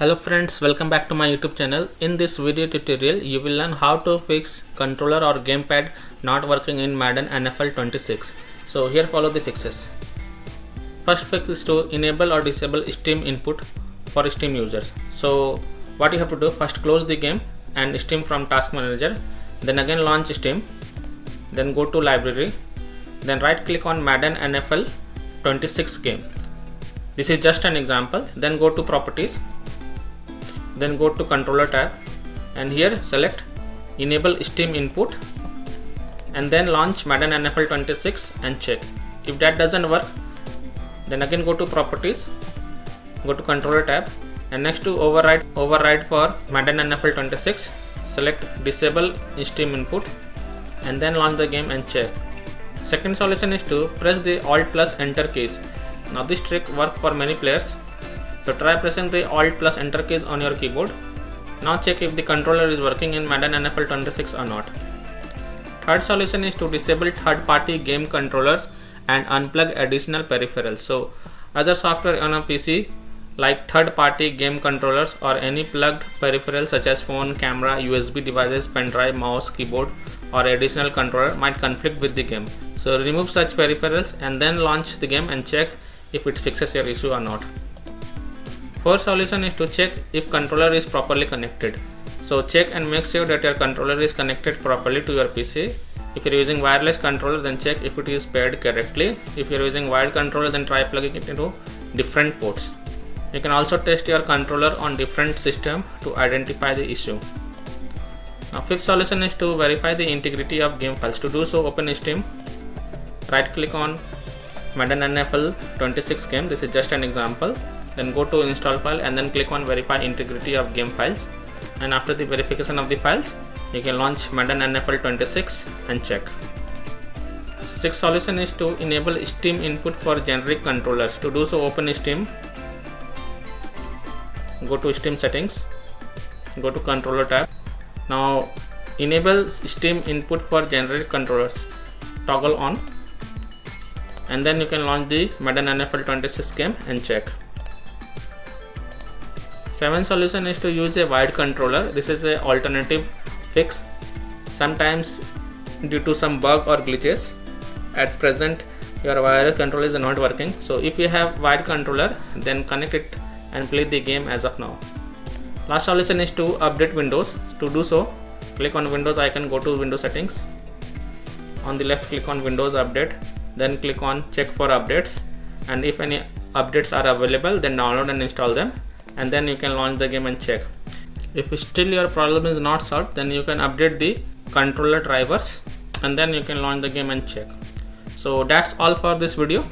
Hello friends, welcome back to my YouTube channel. In this video tutorial, you will learn how to fix controller or gamepad not working in Madden NFL 26. So here follow the fixes. First fix is to enable or disable Steam input for Steam users. So what you have to do, first close the game and Steam from task manager, then again launch Steam, then go to library, then right click on Madden NFL 26 game. This is just an example. Then go to properties, then go to controller tab and here select enable Steam input and then launch Madden NFL 26 and check. If that doesn't work, then again go to properties, go to controller tab and next to override for Madden NFL 26, select disable Steam input and then launch the game and check. Second solution is to press the Alt plus Enter keys. Now this trick works for many players. So try pressing the Alt plus Enter keys on your keyboard. Now check if the controller is working in Madden NFL 26 or not. Third solution is to disable third-party game controllers and unplug additional peripherals. So other software on a PC like third-party game controllers or any plugged peripherals such as phone, camera, USB devices, pen drive, mouse, keyboard or additional controller might conflict with the game. So remove such peripherals and then launch the game and check if it fixes your issue or not. Fourth solution is to check if controller is properly connected. So check and make sure that your controller is connected properly to your PC. If you are using wireless controller, then check if it is paired correctly. If you are using wired controller, then try plugging it into different ports. You can also test your controller on different systems to identify the issue. Now fifth solution is to verify the integrity of game files. To do so, open Steam, right click on Madden NFL 26 game. This is just an example. Then go to install file and then click on verify integrity of game files, and after the verification of the files you can launch Madden NFL 26 and check. Sixth solution is to enable Steam input for generic controllers. To do so, open Steam, go to Steam settings, go to controller tab. Now enable Steam input for generic controllers, toggle on, and then you can launch the Madden NFL 26 game and check. Seventh solution is to use a wired controller. This is an alternative fix. Sometimes due to some bug or glitches, at present your wired controller is not working. So if you have wired controller, then connect it and play the game as of now. Last solution is to update Windows. To do so, click on Windows icon, go to Windows settings. On the left, click on Windows Update, then click on check for updates, and if any updates are available, then download and install them, and then you can launch the game and check. If still your problem is not solved, then you can update the controller drivers and then you can launch the game and check. So that's all for this video.